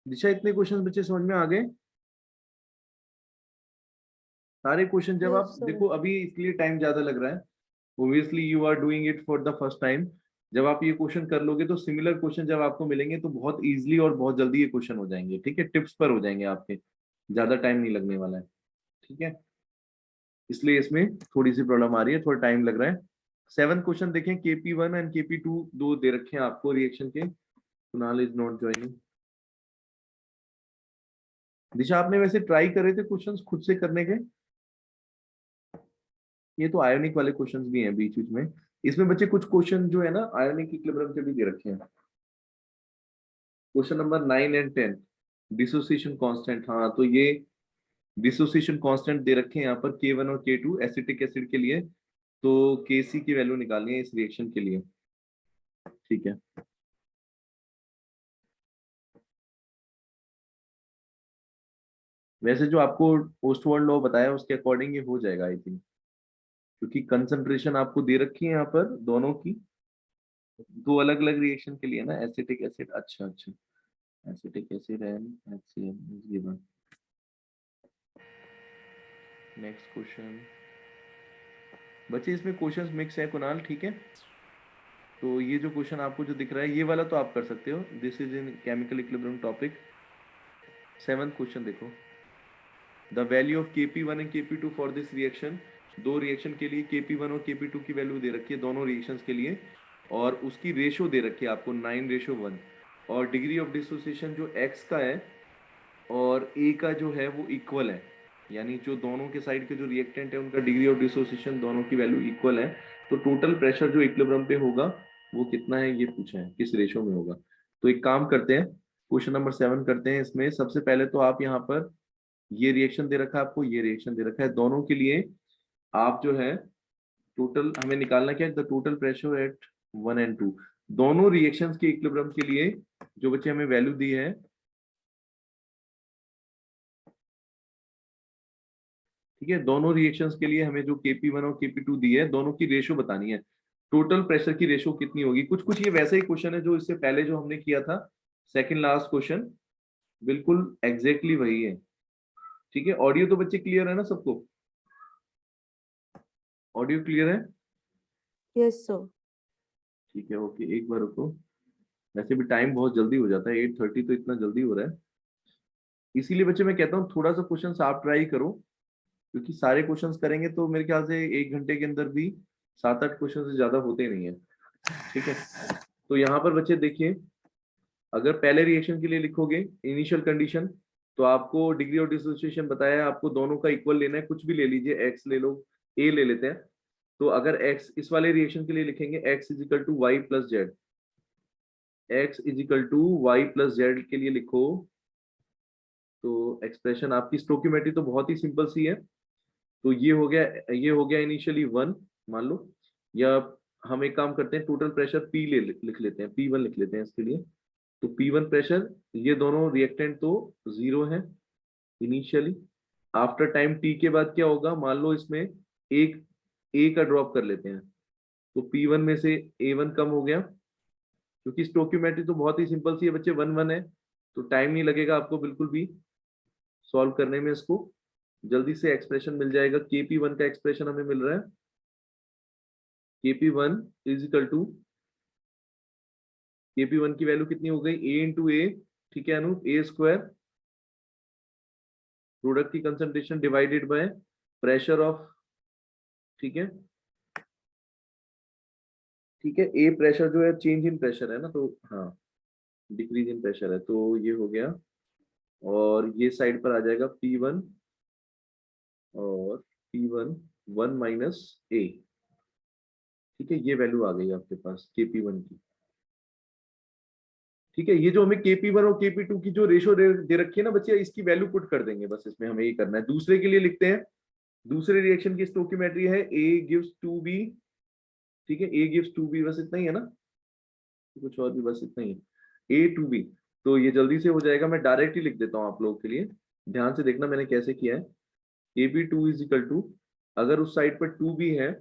दिशा इतने क्वेश्चन बच्चे समझ में आ गए? सारे क्वेश्चन जब Yes, आप sir. देखो, अभी इसलिए टाइम ज्यादा लग रहा है, obviously you are doing it for the first time. जब आप ये क्वेश्चन कर लोगे तो सिमिलर क्वेश्चन जब आपको मिलेंगे तो बहुत इजीली और बहुत जल्दी ये क्वेश्चन हो जाएंगे। ठीक है, टिप्स पर हो जाएंगे आपके, ज्यादा टाइम नहीं लगने वाला है। ठीक है, इसलिए इसमें थोड़ी सी प्रॉब्लम आ रही है, थोड़ा टाइम लग रहा है। 7 क्वेश्चन देखें, KP1 एंड KP2 दो दे रखे हैं आपको रिएक्शन के। Kunal is not joining. Disha आपने वैसे ट्राई करे थे क्वेश्चंस खुद से करने के? ये तो आयोनिक वाले क्वेश्चंस भी हैं बीच बीच में। इसमें बच्चे कुछ क्वेश्चन जो है ना आयोनिक इक्विलिब्रियम के भी दे रखे हैं। Question number 9 and 10, dissociation constant. हाँ, तो ये डिसोसिएशन कांस्टेंट दे रखे हैं यहाँ पर K1 और K2 एसिटिक एसिड के लिए। तो Kc की वैल्यू निकालनी है इस रिएक्शन के लिए। ठीक है, वैसे जो आपको ओस्टवर्ल्ड लॉ बताया उसके अकॉर्डिंग ये हो जाएगा आई थिंक, क्योंकि कंसंट्रेशन आपको दे रखी है यहाँ पर दोनों की, दो अलग अलग रिएक्शन के लिए ना, एसिटिक एसिड। अच्छा अच्छा, acetic acid and HCl is given. Next question. बच्चे इसमें क्वेश्चंस मिक्स है कुणाल, ठीक है। तो ये जो क्वेश्चन आपको जो दिख रहा है ये वाला तो आप कर सकते हो, this is in chemical equilibrium topic. 7th question देखो, the value of Kp1 and Kp2 for this reaction. दो रिएक्शन के लिए Kp1 और Kp2 की वैल्यू दे रखी है दोनों रिएक्शंस के लिए, और उसकी रेशो दे रखी है आपको 9:1, और डिग्री ऑफ डिसोसिएशन जो x का है और a का जो है वो इक्वल है, यानी जो दोनों के साइड के जो रिएक्टेंट है उनका डिग्री ऑफ डिसोसिएशन दोनों की वैल्यू इक्वल है। तो टोटल प्रेशर जो इक्विलिब्रियम पे होगा वो कितना है ये पूछा है, किस रेशो में होगा। तो एक काम करते हैं, क्वेश्चन नंबर 7 करते हैं। इसमें सबसे पहले तो आप यहाँ पर ये रिएक्शन दे रखा है आपको, ये रिएक्शन दे रखा है, दोनों के लिए आप जो है टोटल हमें निकालना क्या है, the total pressure at 1 and 2, दोनों रिएक्शंस के इक्विलिब्रियम के लिए जो बच्चे हमें वैल्यू दी है। ठीक है, दोनों रिएक्शंस के लिए हमें जो Kp1 और Kp2 दी है दोनों की रेशो बतानी है, टोटल प्रेशर की रेशो कितनी होगी। कुछ कुछ ये वैसा ही क्वेश्चन है जो इससे पहले जो हमने किया था, सेकंड लास्ट क्वेश्चन, बिल्कुल एग्जैक्टली वही है। ठीक है, ऑडियो तो बच्चे क्लियर है ना सबको? ऑडियो क्लियर है? Yes, sir. ठीक है, ओके, एक बार रुको। वैसे भी टाइम बहुत जल्दी हो जाता है, 8:30 तो इतना जल्दी हो रहा है। इसीलिए बच्चे मैं कहता हूँ थोड़ा सा क्वेश्चन आप ट्राई करो, क्योंकि सारे क्वेश्चंस करेंगे तो मेरे ख्याल से 1 घंटे के अंदर भी 7-8 क्वेश्चन से ज्यादा होते नहीं है। ठीक है, तो यहाँ पर बच्चे देखिए, अगर पहले रिएक्शन के लिए लिखोगे इनिशियल कंडीशन, तो आपको डिग्री ऑफ डिसोसिएशन बताया है, आपको दोनों का इक्वल लेना है, कुछ भी ले लीजिए, एक्स ले लो, ए ले लेते हैं। तो अगर एक्स इस वाले रिएक्शन के लिए लिखेंगे X is equal to Y plus Z, X is equal to Y plus Z के लिए लिखो, तो एक्सप्रेशन आपकी स्टोकियोमेट्री तो बहुत ही सिंपल सी है। तो ये हो गया इनिशियली 1 मान लो, या हम एक काम करते हैं टोटल प्रेशर पी लिख लेते हैं, P1 लिख लेते हैं इसके लिए। तो P1 प्रेशर, ये दोनों रिएक्टेंट तो 0 है इनिशियली। आफ्टर टाइम टी के बाद क्या होगा, मान लो इसमें एक ए का ड्रॉप कर लेते हैं, तो P1 में से A1 कम हो गया, क्योंकि स्टोकियोमेट्री तो बहुत ही सिंपल सी है बच्चे, 1 1 है, तो टाइम नहीं लगेगा आपको बिल्कुल भी सॉल्व करने में इसको, जल्दी से एक्सप्रेशन मिल जाएगा। Kp1 का एक्सप्रेशन हमें मिल रहा है, Kp1 is equal to, Kp1 की वैल्यू कितनी हो गई, A इंटू ए, ठीक है अनु, ए स्क्वायर, प्रोडक्ट की concentration divided by pressure of, ठीक है, ठीक है, ए प्रेशर जो है चेंज इन प्रेशर है ना, तो हाँ डिक्रीज इन प्रेशर है, तो ये हो गया, और ये साइड पर आ जाएगा P1, और P1 1 माइनस ए। ठीक है, ये वैल्यू आ गई आपके पास Kp1 की। ठीक है, ये जो हमें Kp1 और Kp2 की जो रेशो दे रखी है ना बच्चे, इसकी वैल्यू पुट कर देंगे बस, इसमें हमें ये करना है। दूसरे के लिए लिखते हैं, दूसरे रिएक्शन की स्टोकियोमेट्री है A gives 2B, ठीक है, A gives 2B, बस इतना ही है ना, कुछ और भी, बस इतना ही है, A 2B। तो ये जल्दी से हो जाएगा, मैं डायरेक्ट ही लिख देता हूँ आप लोगों के लिए, ध्यान से देखना मैंने कैसे किया है। Kp2 इज इक्वल टू, अगर उस साइड पर 2B है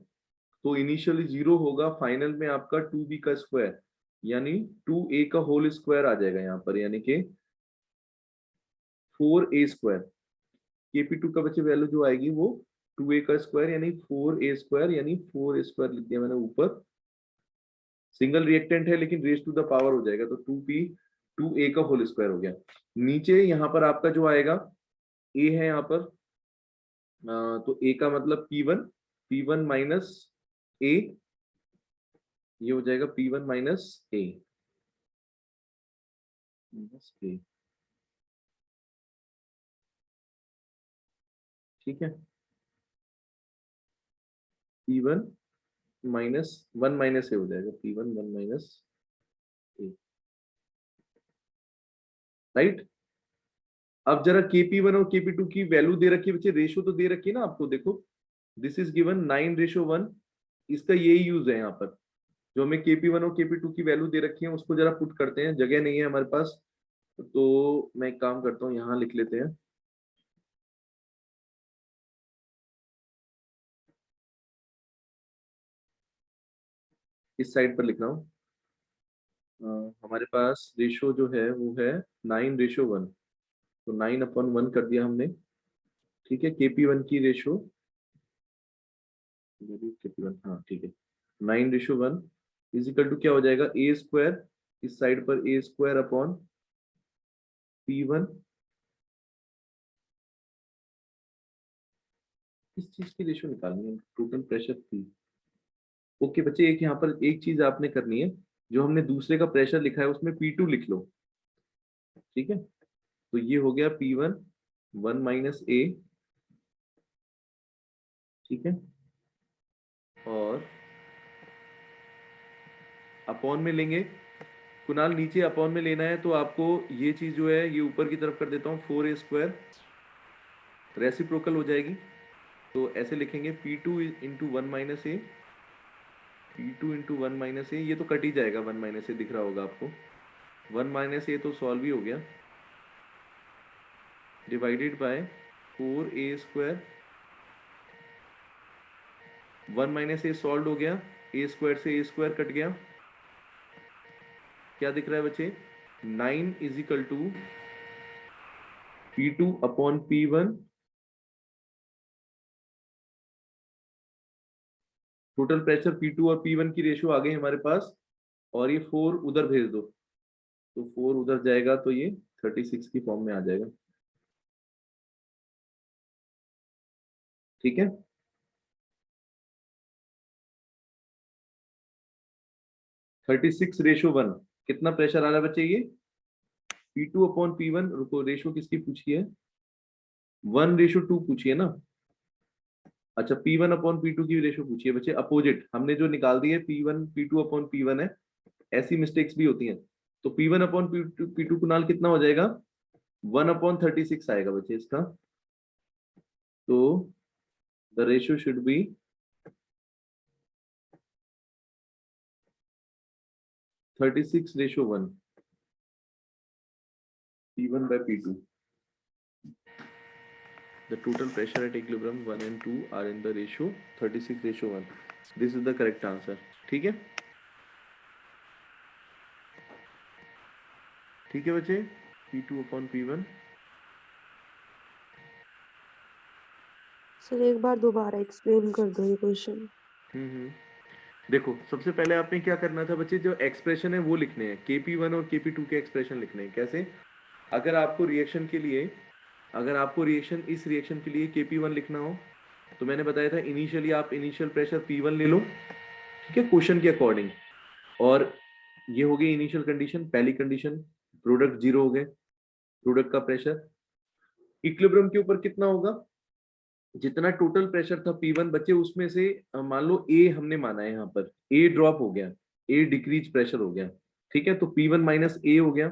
तो इनिशियली 0 होगा, फाइनल में आपका 2B का स्क्वायर, यानी 2A का होल स्क्वायर आ जाएगा यहाँ पर, यानी कि 4a² kp2 का बच्चे वैल्यू जो आएगी वो 2a का स्क्वायर यानी 4a² यानी 4a² लिख दिया मैंने ऊपर। सिंगल रिएक्टेंट है लेकिन रेज टू द पावर हो जाएगा तो 2p 2a का होल स्क्वायर हो गया। नीचे यहाँ पर आपका जो आएगा a है यहाँ पर, तो a का मतलब p1 माइनस a, ये हो जाएगा p1 माइनस a। ठीक है, p1 माइनस 1 माइनस ए हो जाएगा, p1 1 माइनस ए, राइट। अब जरा kp1 और kp2 की वैल्यू दे रखी है बच्चे, रेशो तो दे रखी है ना आपको, देखो दिस इज गिवन 9:1, इसका यही यूज है यहाँ पर। जो हमें kp1 और kp2 की वैल्यू दे रखी है उसको जरा पुट करते हैं, जगह नहीं है हमारे पास तो मैं एक काम करता हूँ, यहाँ लिख लेते हैं। इस साइड पर लिख रहा हूँ, हमारे पास रेशो जो है वो है 9:1, तो 9/1 कर दिया हमने। ठीक है, kp1 की रेशो kp1, हाँ ठीक है, 9:1 इज इक्वल टू क्या हो जाएगा, a², इस साइड पर a² अपॉन p1। इस चीज की रेशो निकालनी है, टोटल प्रेशर p। ओके बच्चे, एक यहाँ पर एक चीज आपने करनी है, जो हमने दूसरे का प्रेशर लिखा है उसमें p2 लिख लो। ठीक है, तो ये हो गया p1 1 माइनस a। ठीक है, और अपॉन में लेंगे, कुणाल नीचे अपॉन में लेना है तो आपको ये चीज जो है ये ऊपर की तरफ कर देता हूँ, 4a² रेसिप्रोकल हो जाएगी, तो ऐसे लिखेंगे p2 इंटू 1 माइनस ए, p2 इंटू 1 माइनस ए, ये तो कट ही जाएगा, 1 माइनस ए दिख रहा होगा आपको, 1 माइनस ए तो सॉल्व ही हो गया, divided by 4a², 1 minus A solve हो गया, a² से a² कट गया, क्या दिख रहा है बच्चे, 9 is equal to p2 upon p1। Total pressure p2 और p1 की रेशियो आ गई हमारे पास, और ये 4 उधर भेज दो, तो 4 उधर जाएगा तो ये 36 की फॉर्म में आ जाएगा। ठीक है, थर्टी सिक्स रेशो 1, कितना प्रेशर आ रहा है बच्चे, ये p2 अपॉन p1, रुको रेशो किसकी पूछी है, 1:2 पूछी है ना। अच्छा, p1 अपॉन p2 की रेशो पूछी है बच्चे, अपोजिट हमने जो निकाल दी है, p1 p2 अपॉन p1 है, ऐसी मिस्टेक्स भी होती हैं। तो p1 अपॉन p2 कुनाल कितना हो जाएगा, 1/36 आएगा बच्चे इसका, तो the ratio should be 36:1, p1 by p2। The total pressure at equilibrium 1 and 2 are in the ratio 36:1। This is the correct answer। ठीक है, ठीक है बच्चे, p2 अपॉन p1। सर एक बार दोबारा एक्सप्लेन कर दो ये क्वेश्चन। देखो सबसे पहले आपने क्या करना था बच्चे, जो एक्सप्रेशन है वो लिखने हैं, kp1 और kp2 के एक्सप्रेशन लिखने हैं। कैसे, अगर आपको रिएक्शन के लिए, अगर आपको रिएक्शन इस रिएक्शन के लिए kp1 लिखना हो तो मैंने बताया था इनिशियली आप इनिशियल प्रेशर p1 ले लो, ठीक है, क्वेश्चन के अकॉर्डिंग, और ये हो गई इनिशियल कंडीशन, पहली कंडीशन, प्रोडक्ट 0 हो गए, प्रोडक्ट का प्रेशर इक्विलिब्रियम के ऊपर कितना होगा, जितना टोटल प्रेशर था P1 बच्चे उसमें से मान लो A हमने माना है, यहाँ पर A ड्रॉप हो गया, A डिक्रीज प्रेशर हो गया। ठीक है, तो P1 माइनस A हो गया,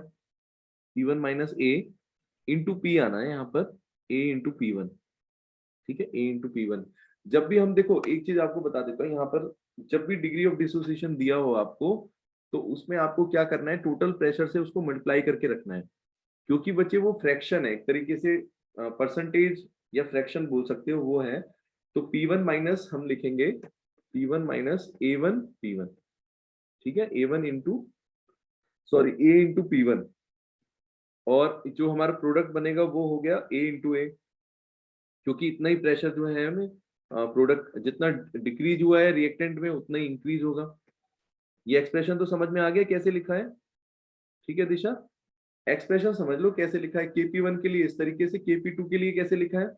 P1 minus A into P आना है यहाँ पर, A इंटू P1। ठीक है, A इंटू P1। जब भी हम, देखो एक चीज आपको बता देता हूँ यहाँ पर, जब भी डिग्री ऑफ डिसोसिएशन दिया हो आपको, तो उसमें आपको क्या करना है, टोटल प्रेशर से उसको मल्टीप्लाई करके रखना है, क्योंकि बच्चे वो फ्रैक्शन है एक तरीके से, परसेंटेज या फ्रैक्शन बोल सकते हो वो है। तो P1 माइनस हम लिखेंगे P1 माइनस A1 P1। ठीक है, A1 into, sorry A into P1, और जो हमारा प्रोडक्ट बनेगा वो हो गया A इंटू ए, क्योंकि इतना ही प्रेशर जो है हमें प्रोडक्ट जितना डिक्रीज हुआ है रिएक्टेंट में उतना ही इंक्रीज होगा। ये एक्सप्रेशन तो समझ में आ गया कैसे लिखा है? ठीक है दिशा, एक्सप्रेशन समझ लो कैसे लिखा है। Kp1 के लिए इस तरीके से, Kp2 के लिए कैसे लिखा है,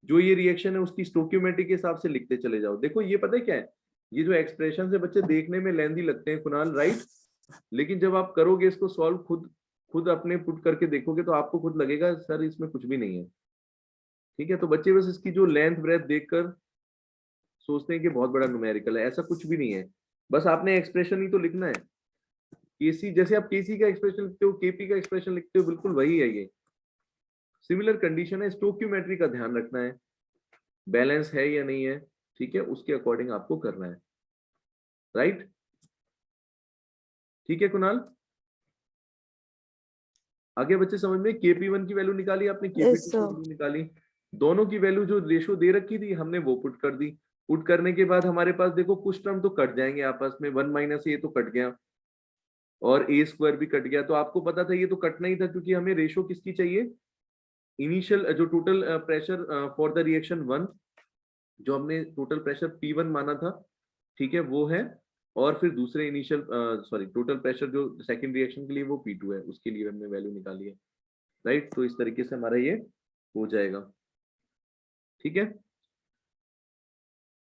जो ये रिएक्शन है उसकी स्टोइकियोमेट्रिक के हिसाब से लिखते चले जाओ। देखो ये पता है क्या है, ये जो एक्सप्रेशन है बच्चे देखने में लेंथी लगते हैं कुणाल, राइट, लेकिन जब आप करोगे इसको सॉल्व खुद खुद अपने पुट करके देखोगे तो आपको खुद लगेगा सर इसमें कुछ भी नहीं है। ठीक है, तो बच्चे बस इसकी जो लेंथ ब्रेथ देखकर सोचते हैं कि बहुत बड़ा न्यूमेरिकल है, ऐसा कुछ भी नहीं है। बस आपने एक्सप्रेशन ही तो लिखना है। केसी, जैसे आप केसी का एक्सप्रेशन लिखते हो, केपी का एक्सप्रेशन लिखते हो, बिल्कुल वही है ये। सिमिलर कंडीशन है, स्टोइकियोमेट्री का ध्यान रखना है, बैलेंस है या नहीं है, ठीक है, उसके अकॉर्डिंग आपको करना है, राइट। ठीक है कुणाल, आगे बच्चे समझ में? Kp1 की वैल्यू निकाली आपने, Kp2 यस की सर। वैल्यू निकाली, दोनों की वैल्यू जो रेशो दे रखी थी हमने वो पुट कर दी। पुट करने के बाद हमारे पास देखो कुछ टर्म तो कट जाएंगे आपस में, 1 माइनस ए तो कट गया और ए स्क्वायर भी कट गया, तो आपको पता था ये तो कटना ही था क्योंकि हमें रेशो किसकी चाहिए, इनिशियल जो total pressure for the reaction 1, जो हमने टोटल प्रेशर P1 माना था, ठीक है वो है, और फिर दूसरे इनिशियल सॉरी टोटल प्रेशर जो सेकंड रिएक्शन के लिए वो P2 है, उसके लिए हमने वैल्यू निकाली है, राइट। तो इस तरीके से हमारा ये हो जाएगा, ठीक है।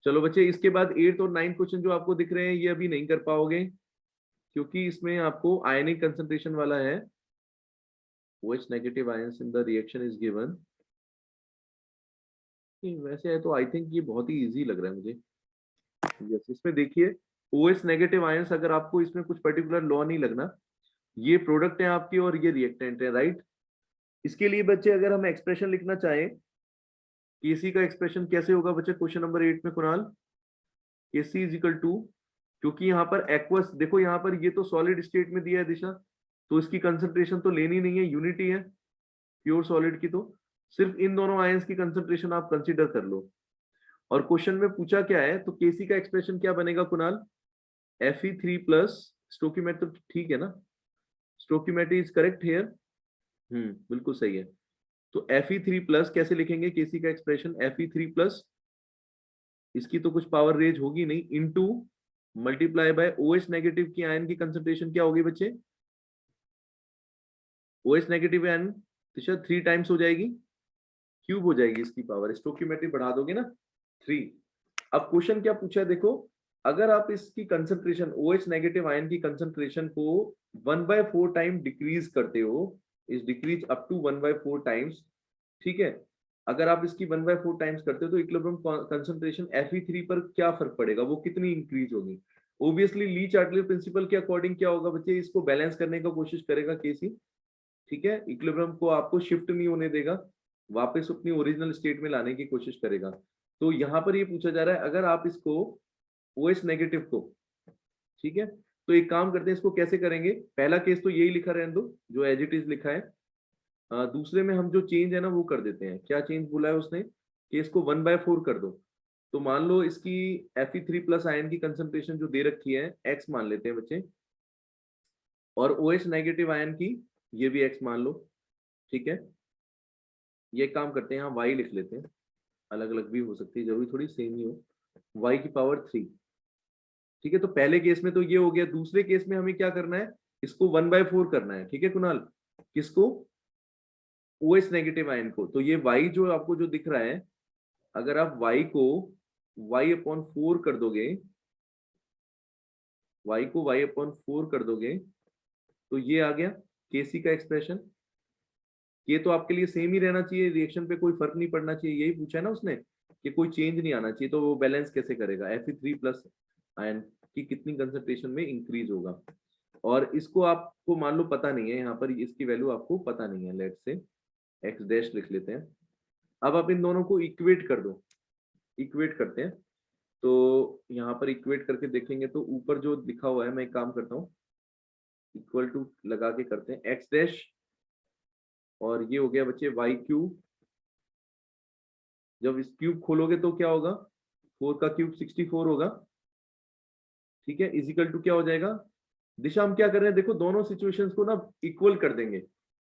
चलो बच्चे, इसके बाद 8 और 9 क्वेश्चन जो आपको दिख रहे हैं ये अभी नहीं कर पाओगे क्योंकि इसमें आपको आयनिक कंसंट्रेशन वाला है। OH negative ions in the reaction is given. वैसे है तो आई थिंक ये बहुत ही इजी लग रहा है मुझे। यस, इसमें देखिए OH नेगेटिव आयंस, अगर आपको इसमें कुछ पर्टिकुलर लॉ नहीं लगना, ये प्रोडक्ट है आपकी और ये रिएक्टेंट है, राइट। इसके लिए बच्चे अगर हम एक्सप्रेशन लिखना चाहें, केसी का एक्सप्रेशन कैसे होगा बच्चे क्वेश्चन नंबर 8 में कुणाल? केसी इज इक्वल टू, क्योंकि यहाँ पर एक्वस, देखो यहाँ पर ये तो सॉलिड स्टेट में दिया है दिशा, तो इसकी कंसंट्रेशन तो लेनी नहीं है, यूनिटी है प्योर सॉलिड की, तो सिर्फ इन दोनों आयंस की कंसंट्रेशन आप कंसीडर कर लो। और क्वेश्चन में पूछा क्या है, तो केसी का एक्सप्रेशन क्या बनेगा कुणाल? Fe3 प्लस स्टोइकियोमेट्री, ठीक है ना, स्टोइकियोमेट्री इज करेक्ट हेयर, बिल्कुल सही है। तो Fe3 प्लस कैसे लिखेंगे केसी का एक्सप्रेशन? Fe3 प्लस, इसकी तो कुछ पावर रेंज होगी नहीं, into multiply by OH negative की आयन की कंसंट्रेशन क्या होगी बच्चे? OH नेगेटिव आयन दिशा 3 टाइम्स हो जाएगी, क्यूब हो जाएगी इसकी पावर, स्टोइकियोमेट्री बढ़ा दोगे ना 3। अब क्वेश्चन क्या पूछा है देखो, अगर आप इसकी कंसंट्रेशन OH नेगेटिव आयन की कंसंट्रेशन को 1/4 टाइम डिक्रीज करते हो, is decrease up to 1/4 times, ठीक है, अगर आप इसकी 1/4 टाइम्स करते हो तो इक्विलिब्रियम कंसंट्रेशन Fe3 पर क्या फर्क पड़ेगा, वो कितनी इंक्रीज होगी? ऑब्वियसली ली चार्टले प्रिंसिपल के अकॉर्डिंग क्या होगा बच्चे, इसको बैलेंस करने का कोशिश करेगा केसी, ठीक है, इक्विलिब्रियम को आपको शिफ्ट नहीं होने देगा, वापस अपनी ओरिजिनल स्टेट में लाने की कोशिश करेगा। तो यहाँ पर ये पूछा जा रहा है अगर आप इसको OH नेगेटिव को, ठीक है, तो एक काम करते हैं, इसको कैसे करेंगे, पहला केस तो यही लिखा रहने दो जो एज इट इज लिखा है, दूसरे में हम जो चेंज है ना वो कर देते हैं। क्या चेंज बोला है उसने कि इसको 1/4 कर दो, तो मान लो इसकी Fe3 प्लस आयन की कंसंट्रेशन जो दे रखी है x मान लेते हैं बच्चे, और OH नेगेटिव आयन की ये भी x मान लो, ठीक है। ये काम करते हैं, यहाँ y लिख लेते हैं, अलग अलग भी हो सकती है, जरूरी थोड़ी सेम ही हो, y की पावर 3, ठीक है। तो पहले केस में तो ये हो गया, दूसरे केस में हमें क्या करना है, इसको 1/4 करना है, ठीक है कुणाल, किसको? OH नेगेटिव आयन को। तो ये y जो आपको जो दिख रहा है, अगर आप y को y/4 कर दोगे, y को y/4 कर दोगे, तो ये आ गया केसी का एक्सप्रेशन। ये तो आपके लिए सेम ही रहना चाहिए, रिएक्शन पे कोई फर्क नहीं पड़ना चाहिए, यही पूछा है ना उसने कि कोई चेंज नहीं आना चाहिए, तो वो बैलेंस कैसे करेगा? Fe3 प्लस आयन की कितनी कंसंट्रेशन में इंक्रीज होगा, और इसको आपको मान लो पता नहीं है, यहाँ पर इसकी वैल्यू आपको पता नहीं है, लेट से x डैश लिख लेते हैं। अब आप इन दोनों को इक्वेट कर दो, इक्वेट करते हैं, तो यहाँ पर इक्वेट करके देखेंगे तो ऊपर जो लिखा हुआ है, मैं एक काम करता हूँ, इक्वल टू लगा के करते हैं x डैश, और ये हो गया बच्चे y क्यूब, जब इस क्यूब खोलोगे तो क्या होगा, 4 का क्यूब 64 होगा, ठीक है, इजिकल टू क्या हो जाएगा, दिशा हम क्या कर रहे हैं देखो, दोनों सिचुएशंस को ना इक्वल कर देंगे,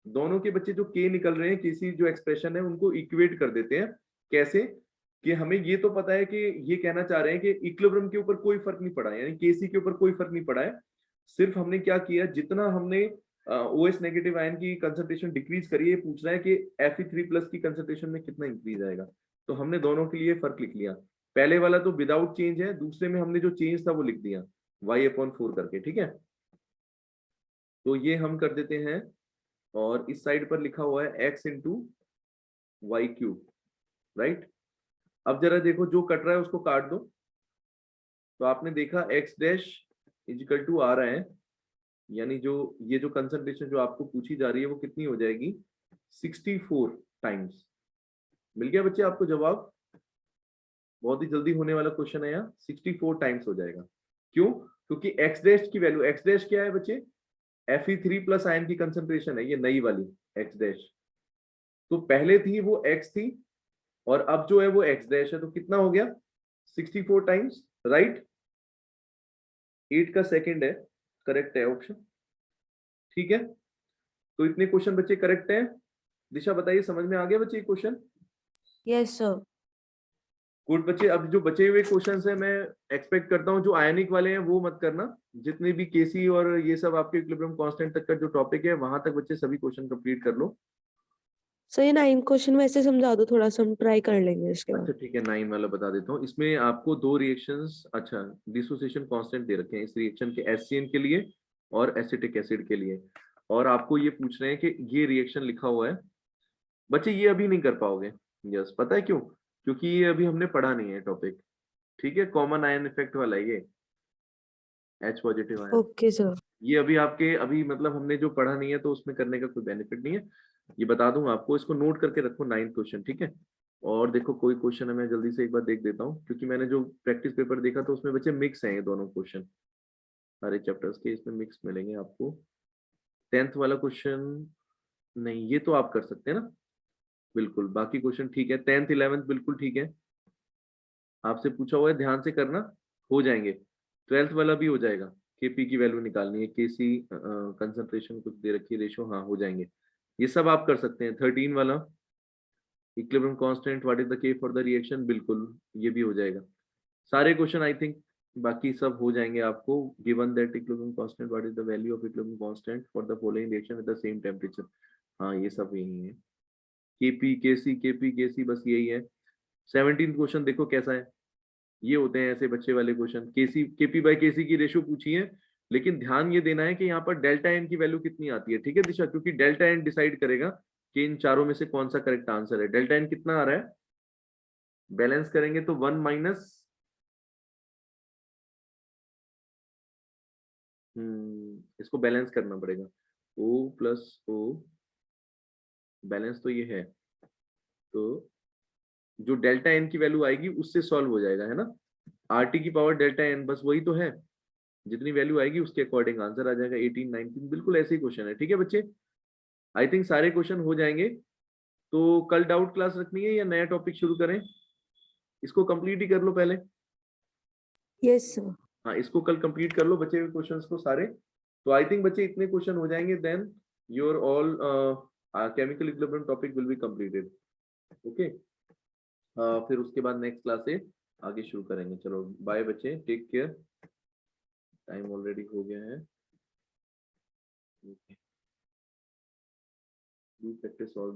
दोनों के बच्चे जो के निकल रहे हैं, किसी जो एक्सप्रेशन है उनको इक्वेट कर देते हैं। कैसे कि हमें ये तो पता है कि ये कहना चाह रहे हैं कि इक्विलिब्रियम के ऊपर कोई फर्क नहीं पड़ा है, यानी केसी के ऊपर कोई फर्क नहीं पड़ा है। सिर्फ हमने क्या किया, जितना हमने OH नेगेटिव आयन की कंसंट्रेशन डिक्रीज करी है, पूछ रहा है कि Fe3+ की कंसंट्रेशन में कितना इंक्रीज आएगा। तो हमने दोनों के लिए फर्क लिख लिया। पहले वाला तो विदाउट चेंज है, दूसरे में हमने जो चेंज था वो लिख दिया y/4 करके, ठीक है। तो ये हम कर देते हैं, और इस साइड पर लिखा हुआ है x/y³, राइट। अब जरा देखो, जो कट रहा है उसको काट दो। तो आपने देखा x' आ रहा है, यानी जो ये जो कंसंट्रेशन जो आपको पूछी जा रही है वो कितनी हो जाएगी, 64 टाइम्स। मिल गया बच्चे आपको जवाब। बहुत ही जल्दी होने वाला क्वेश्चन है यहाँ, 64 टाइम्स हो जाएगा। क्यों? क्योंकि x' की वैल्यू, x' क्या है बच्चे, Fe3+ आयन की कंसंट्रेशन है, ये नई वाली x'। तो पहले थी वो x थी, और अब जो है वो x' है, तो कितना हो गया, 64 टाइम्स, राइट। 8 का सेकंड है, करेक्ट है ऑप्शन, ठीक है। तो इतने क्वेश्चन बच्चे करेक्ट हैं। दिशा बताइए, समझ में आ गया बच्चे क्वेश्चन? Yes sir. गुड बच्चे। अब जो बचे हुए क्वेश्चंस हैं, मैं एक्सपेक्ट करता हूँ जो आयनिक वाले हैं वो मत करना। जितने भी केसी और ये सब आपके इक्विलिब्रियम कांस्टेंट तक का जो टॉपिक है, वहां तक बच्चे सभी क्वेश्चन कंप्लीट कर लो। सर ये 9 क्वेश्चन वैसे समझा दो थोड़ा सा, हम ट्राई कर लेंगे इसके अच्छा बाद। ठीक है, 9 वाला बता देता हूँ। इसमें आपको दो रिएक्शंस, अच्छा, डिसोसिएशन कांस्टेंट दे रखे हैं इस रिएक्शन के, HCN के लिए और एसिटिक एसिड के लिए। और आपको ये पूछ रहे हैं कि ये रिएक्शन लिखा हुआ है। बच्चे ये अभी नहीं कर पाओगे, यस, पता है क्यों? क्योंकि ये अभी हमने पढ़ा नहीं है टॉपिक, ठीक है। कॉमन आयन इफेक्ट वाला है ये, H+ आयन। Okay sir. ये अभी आपके, अभी मतलब हमने जो पढ़ा नहीं है, तो उसमें करने का कोई बेनिफिट नहीं है। ये बता दूंगा आपको, इसको नोट करके रखो, 9 क्वेश्चन, ठीक है। और देखो कोई क्वेश्चन है, मैं जल्दी से एक बार देख देता हूँ, क्योंकि मैंने जो प्रैक्टिस पेपर देखा तो उसमें बच्चे मिक्स हैं ये दोनों क्वेश्चन, सारे चैप्टर्स के इसमें मिक्स मिलेंगे आपको। 10th वाला क्वेश्चन नहीं, ये तो आप कर सकते हैं ना, बिल्कुल। बाकी क्वेश्चन ठीक है, 10th 11th बिल्कुल ठीक है, आपसे पूछा हुआ है, ध्यान से करना, हो जाएंगे। 12th वाला भी हो जाएगा, केपी की वैल्यू निकालनी है, केसी कंसंट्रेशन कुछ दे रखी है, रेशो, हाँ हो जाएंगे। ये सब आप कर सकते हैं। 13 वाला, equilibrium constant, what is the के फॉर द रिएक्शन, बिल्कुल ये भी हो जाएगा। सारे क्वेश्चन आई थिंक बाकी सब हो जाएंगे आपको। Given that equilibrium constant, what is the value of equilibrium constant for the following reaction with the same temperature, हाँ ये सब यही है। केपी केसी बस यही है। 17 क्वेश्चन देखो कैसा है, ये होते हैं ऐसे बच्चे वाले क्वेश्चन। केपी/केसी की रेशो पूछी है, लेकिन ध्यान ये देना है कि यहाँ पर डेल्टा एन की वैल्यू कितनी आती है, ठीक है दिशा, क्योंकि डेल्टा एन डिसाइड करेगा कि इन चारों में से कौन सा करेक्ट आंसर है। डेल्टा एन कितना आ रहा है, बैलेंस करेंगे तो 1 माइनस, इसको बैलेंस करना पड़ेगा, O+O, बैलेंस तो ये है। तो जो डेल्टा एन की वैल्यू आएगी उससे सॉल्व हो जाएगा, है ना। RT की पावर डेल्टा एन, बस वही तो है, जितनी वैल्यू आएगी उसके अकॉर्डिंग आंसर आ जाएगा। 18 19 बिल्कुल ऐसे ही क्वेश्चन है, ठीक है बच्चे। आई थिंक सारे क्वेश्चन हो जाएंगे। तो कल डाउट क्लास रखनी है या नया टॉपिक शुरू करें? इसको कंप्लीट ही कर लो पहले। Yes sir. हाँ, इसको कल कंप्लीट कर लो बच्चे हुए क्वेश्चंस को सारे। तो आई थिंक बच्चे इतने क्वेश्चन हो जाएंगे, then your all chemical equilibrium topic will be completed, okay. फिर उसके बाद नेक्स्ट क्लास से आगे शुरू करेंगे। चलो बाय बच्चे, टेक केयर, टाइम ऑलरेडी हो गया है। Do practice all